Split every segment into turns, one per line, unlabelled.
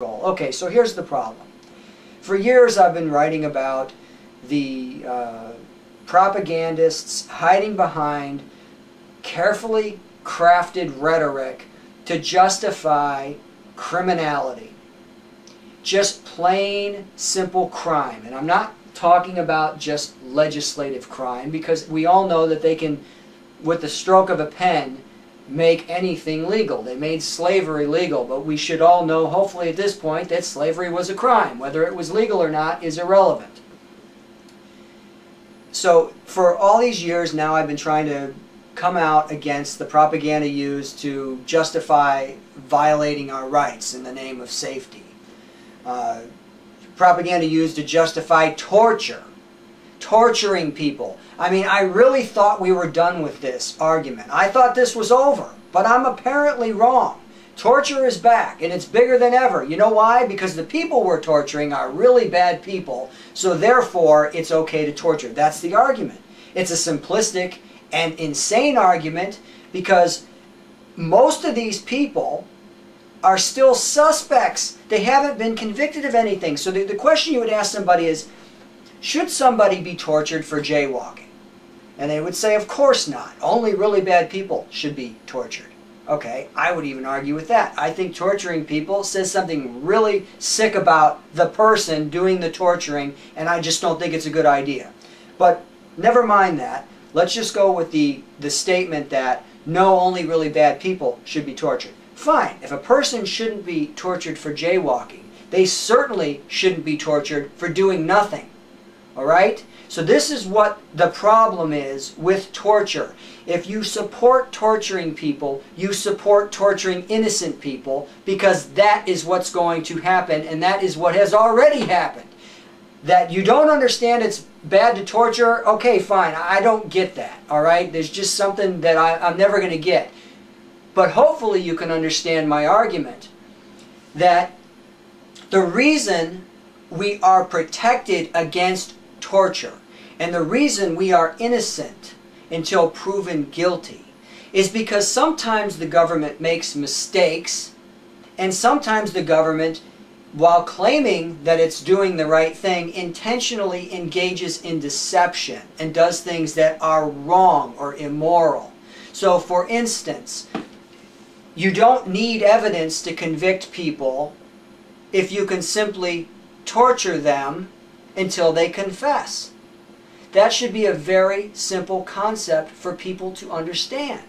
goal. Okay, so here's the problem. For years I've been writing about the propagandists hiding behind carefully crafted rhetoric to justify criminality. Just plain, simple crime. And I'm not talking about just legislative crime, because we all know that they can, with the stroke of a pen, make anything legal. They made slavery legal, but we should all know, hopefully at this point, that slavery was a crime. Whether it was legal or not is irrelevant. So for all these years now, I've been trying to come out against the propaganda used to justify violating our rights in the name of safety. Propaganda used to justify torture. Torturing people. I mean, I really thought we were done with this argument. I thought this was over, but I'm apparently wrong. Torture is back, and it's bigger than ever. You know why? Because the people we're torturing are really bad people, so therefore it's okay to torture. That's the argument. It's a simplistic and insane argument, because most of these people are still suspects. They haven't been convicted of anything. So the question you would ask somebody is, should somebody be tortured for jaywalking? And they would say, of course not. Only really bad people should be tortured. Okay, I would even argue with that. I think torturing people says something really sick about the person doing the torturing, and I just don't think it's a good idea. But never mind that. Let's just go with the statement that no, only really bad people should be tortured. Fine, if a person shouldn't be tortured for jaywalking, they certainly shouldn't be tortured for doing nothing. Alright? So this is what the problem is with torture. If you support torturing people, you support torturing innocent people, because that is what's going to happen, and that is what has already happened. That you don't understand it's bad to torture, okay, fine, I don't get that. Alright? There's just something that I'm never going to get. But hopefully you can understand my argument that the reason we are protected against torture and the reason we are innocent until proven guilty is because sometimes the government makes mistakes, and sometimes the government, while claiming that it's doing the right thing, intentionally engages in deception and does things that are wrong or immoral. So for instance, you don't need evidence to convict people if you can simply torture them until they confess. That should be a very simple concept for people to understand.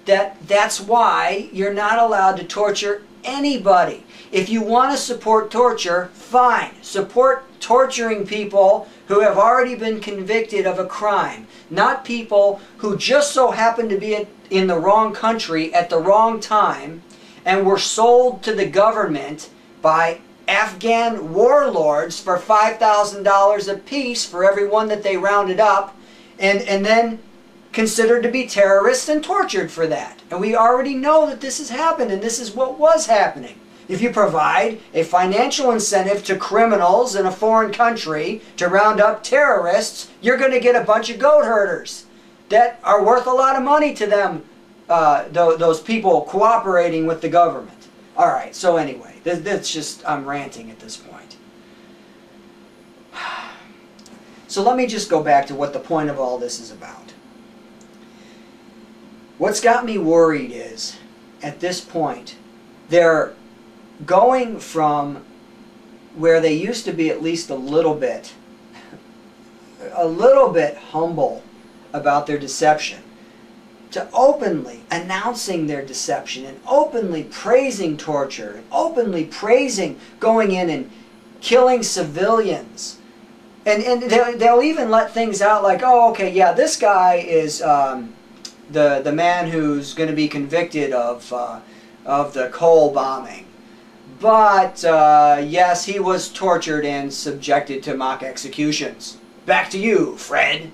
That's why you're not allowed to torture anybody. If you want to support torture, fine. Support torturing people who have already been convicted of a crime, not people who just so happen to be in the wrong country at the wrong time and were sold to the government by Afghan warlords for $5,000 apiece for every one that they rounded up, and then considered to be terrorists and tortured for that. And we already know that this has happened, and this is what was happening. If you provide a financial incentive to criminals in a foreign country to round up terrorists, you're going to get a bunch of goat herders that are worth a lot of money to them, those people cooperating with the government. Alright, so anyway, that's just, I'm ranting at this point. So let me just go back to what the point of all this is about. What's got me worried is, at this point, they're going from where they used to be at least a little bit humble about their deception, to openly announcing their deception and openly praising torture and openly praising going in and killing civilians. And they'll even let things out like, oh, okay, yeah, this guy is the man who's going to be convicted of the Cole bombing. But, yes, he was tortured and subjected to mock executions. Back to you, Fred.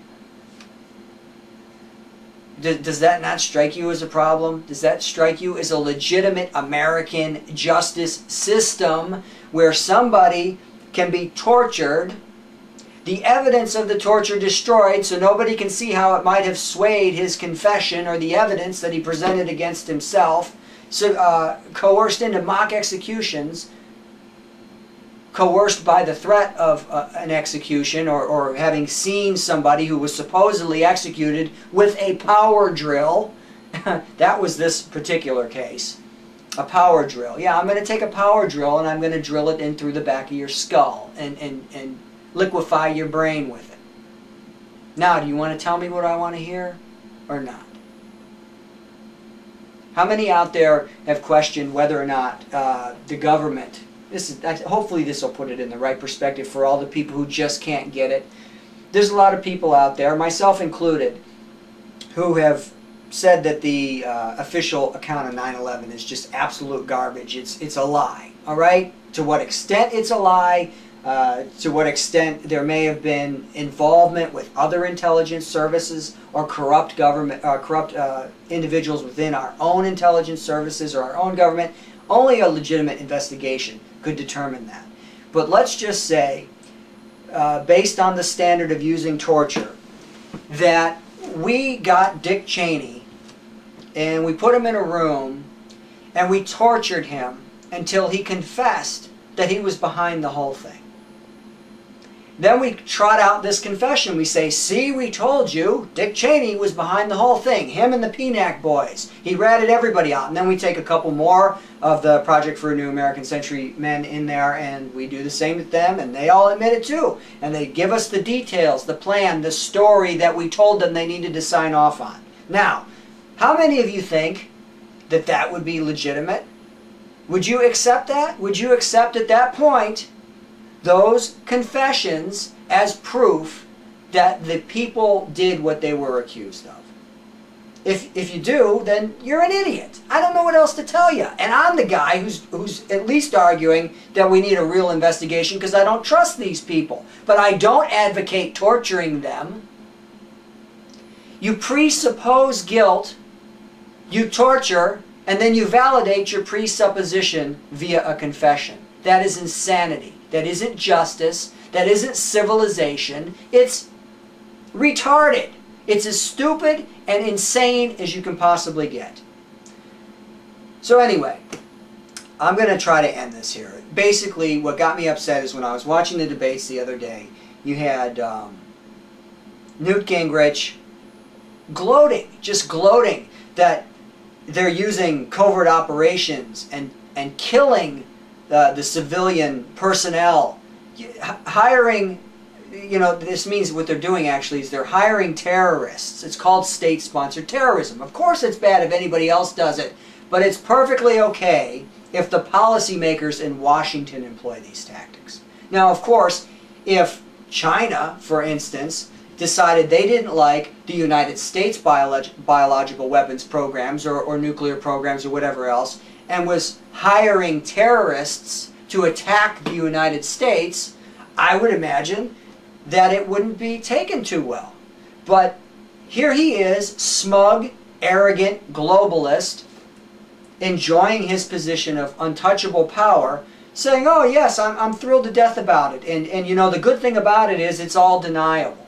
Does that not strike you as a problem? Does that strike you as a legitimate American justice system where somebody can be tortured, the evidence of the torture destroyed so nobody can see how it might have swayed his confession or the evidence that he presented against himself, so, coerced into mock executions, coerced by the threat of an execution, or having seen somebody who was supposedly executed with a power drill. That was this particular case. A power drill. Yeah, I'm going to take a power drill and I'm going to drill it in through the back of your skull and liquefy your brain with it. Now, do you want to tell me what I want to hear or not? How many out there have questioned whether or not the government, hopefully this will put it in the right perspective for all the people who just can't get it. There's a lot of people out there, myself included, who have said that the official account of 9/11 is just absolute garbage. It's a lie, all right? To what extent it's a lie, to what extent there may have been involvement with other intelligence services or corrupt government, corrupt individuals within our own intelligence services or our own government, only a legitimate investigation could determine that. But let's just say, based on the standard of using torture, that we got Dick Cheney and we put him in a room and we tortured him until he confessed that he was behind the whole thing. Then we trot out this confession. We say, see, we told you, Dick Cheney was behind the whole thing. Him and the PNAC boys. He ratted everybody out. And then we take a couple more of the Project for a New American Century men in there and we do the same with them and they all admit it too. And they give us the details, the plan, the story that we told them they needed to sign off on. Now, how many of you think that that would be legitimate? Would you accept that? Would you accept at that point those confessions as proof that the people did what they were accused of? If you do, then you're an idiot. I don't know what else to tell you. And I'm the guy who's at least arguing that we need a real investigation because I don't trust these people. But I don't advocate torturing them. You presuppose guilt, you torture, and then you validate your presupposition via a confession. That is insanity. That isn't justice. That isn't civilization. It's retarded. It's as stupid and insane as you can possibly get. So anyway, I'm going to try to end this here. Basically, what got me upset is when I was watching the debates the other day, you had Newt Gingrich gloating, just gloating that they're using covert operations and killing the civilian personnel, hiring, you know, this means what they're doing actually is they're hiring terrorists. It's called state-sponsored terrorism. Of course it's bad if anybody else does it, but it's perfectly okay if the policymakers in Washington employ these tactics. Now, of course, if China, for instance, decided they didn't like the United States biological weapons programs or nuclear programs or whatever else, and was hiring terrorists to attack the United States, I would imagine that it wouldn't be taken too well. But here he is, smug, arrogant, globalist, enjoying his position of untouchable power, saying, oh yes, I'm thrilled to death about it. And you know, the good thing about it is it's all deniable.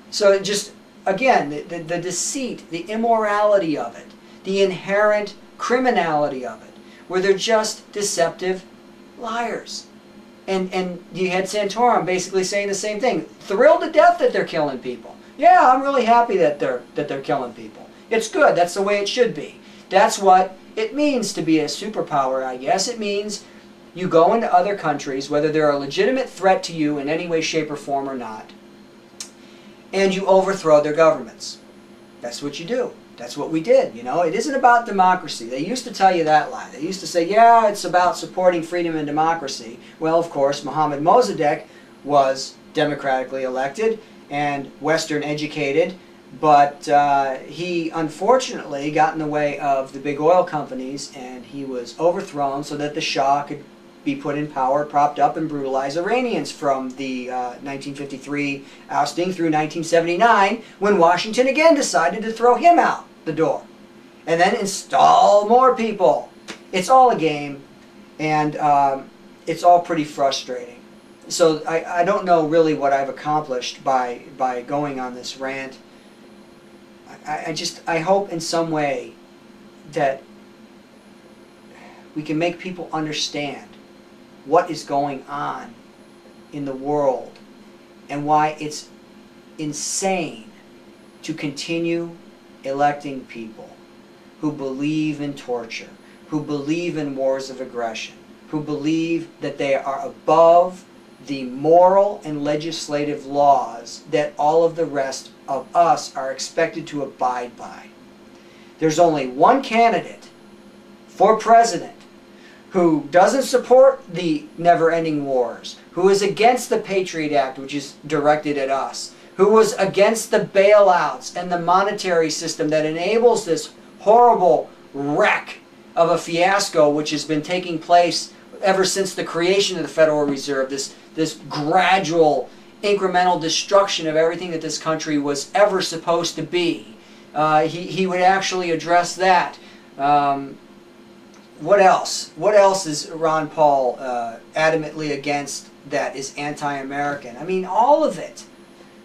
So just, again, the deceit, the immorality of it, the inherent criminality of it, where they're just deceptive liars. And you had Santorum basically saying the same thing. Thrilled to death that they're killing people. Yeah, I'm really happy that they're killing people. It's good. That's the way it should be. That's what it means to be a superpower, I guess. It means you go into other countries, whether they're a legitimate threat to you in any way, shape, or form or not, and you overthrow their governments. That's what you do. That's what we did, you know. It isn't about democracy. They used to tell you that lie. They used to say, yeah, it's about supporting freedom and democracy. Well, of course, Mohammad Mossadegh was democratically elected and Western educated, but he unfortunately got in the way of the big oil companies, and he was overthrown so that the Shah could be put in power, propped up, and brutalize Iranians from the 1953 ousting through 1979, when Washington again decided to throw him out the door and then install more people. It's all a game, and it's all pretty frustrating. So I don't know really what I've accomplished by going on this rant. I hope in some way that we can make people understand what is going on in the world and why it's insane to continue electing people who believe in torture, who believe in wars of aggression, who believe that they are above the moral and legislative laws that all of the rest of us are expected to abide by. There's only one candidate for president who doesn't support the never-ending wars, who is against the Patriot Act, which is directed at us, who was against the bailouts and the monetary system that enables this horrible wreck of a fiasco which has been taking place ever since the creation of the Federal Reserve, this gradual, incremental destruction of everything that this country was ever supposed to be. He would actually address that. What else? What else is Ron Paul adamantly against that is anti-American? I mean, all of it.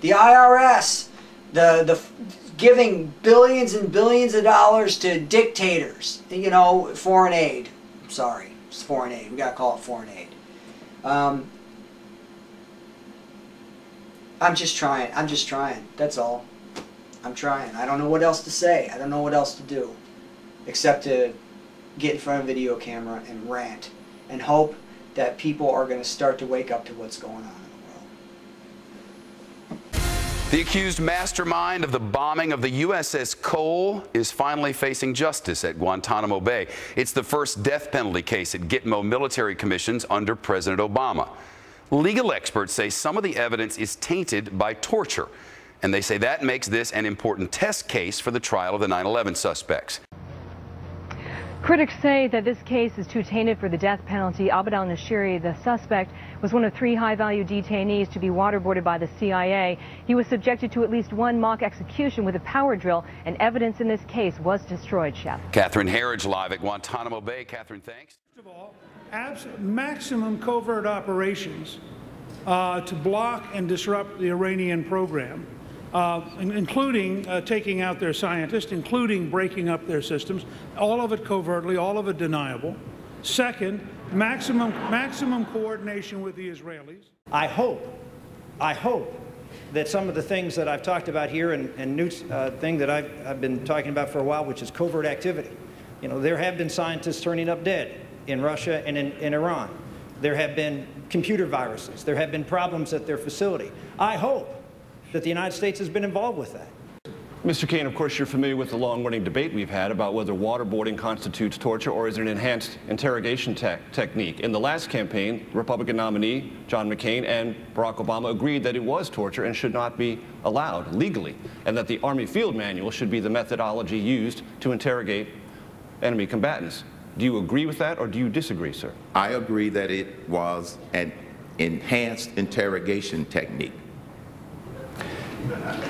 The IRS, the giving billions and billions of dollars to dictators. You know, foreign aid. Sorry, it's foreign aid. We gotta call it foreign aid. I'm just trying. I'm just trying. That's all. I'm trying. I don't know what else to say. I don't know what else to do except to get in front of a video camera and rant and hope that people are going to start to wake up to what's going on in the world.
The accused mastermind of the bombing of the USS Cole is finally facing justice at Guantanamo Bay. It's the first death penalty case at Gitmo military commissions under President Obama. Legal experts say some of the evidence is tainted by torture, and they say that makes this an important test case for the trial of the 9/11 suspects.
Critics say that this case is too tainted for the death penalty. Abd al-Nashiri, the suspect, was one of 3 high-value detainees to be waterboarded by the CIA. He was subjected to at least 1 mock execution with a power drill, and evidence in this case was destroyed, Chef.
Catherine Herridge live at Guantanamo Bay. Catherine, thanks.
First of all, maximum covert operations to block and disrupt the Iranian program, including taking out their scientists, including breaking up their systems, all of it covertly, all of it deniable. Second, maximum coordination with the Israelis.
I hope that some of the things that I've talked about here and new thing that I've been talking about for a while, which is covert activity. You know, there have been scientists turning up dead in Russia and in Iran. There have been computer viruses. There have been problems at their facility. I hope that the United States has been involved with that.
Mr. Kaine, of course, you're familiar with the long-running debate we've had about whether waterboarding constitutes torture or is it an enhanced interrogation technique. In the last campaign, Republican nominee John McCain and Barack Obama agreed that it was torture and should not be allowed legally, and that the Army Field Manual should be the methodology used to interrogate enemy combatants. Do you agree with that, or do you disagree, sir?
I agree that it was an enhanced interrogation technique.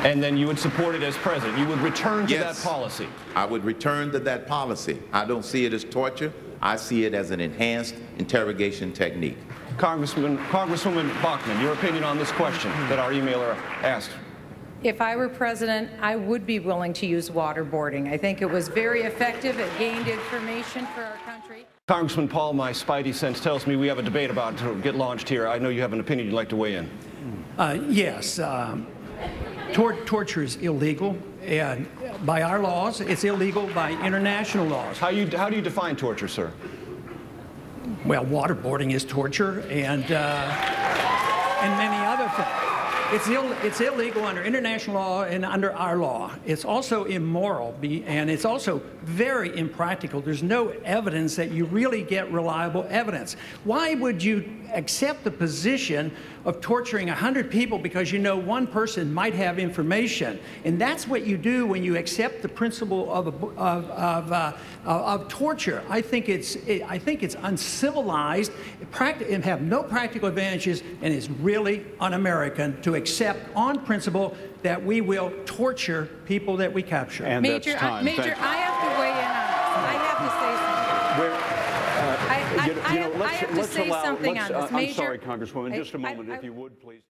And then you would support it as president? You would return to that policy?
I would return to that policy. I don't see it as torture. I see it as an enhanced interrogation technique.
Congresswoman Bachmann, your opinion on this question that our emailer asked?
If I were president, I would be willing to use waterboarding. I think it was very effective. It gained information for our country.
Congressman Paul, my spidey sense tells me we have a debate about to get launched here. I know you have an opinion you'd like to weigh in.
Yes. Torture is illegal, and by our laws, it's illegal by international laws.
How do you define torture, sir?
Well, waterboarding is torture, and many other things. It's illegal under international law and under our law. It's also immoral, and it's also very impractical. There's no evidence that you really get reliable evidence. Why would you accept the position of torturing 100 people because you know one person might have information? And that's what you do when you accept the principle of torture. I think it's uncivilized, and have no practical advantages, and is really un-American to accept on principle that we will torture people that we capture.
And
Major,
that's time.
Major, I have to weigh in on this. I have to say something. I have to say something on this.
I'm sorry, Congresswoman, just a moment, if you would, please.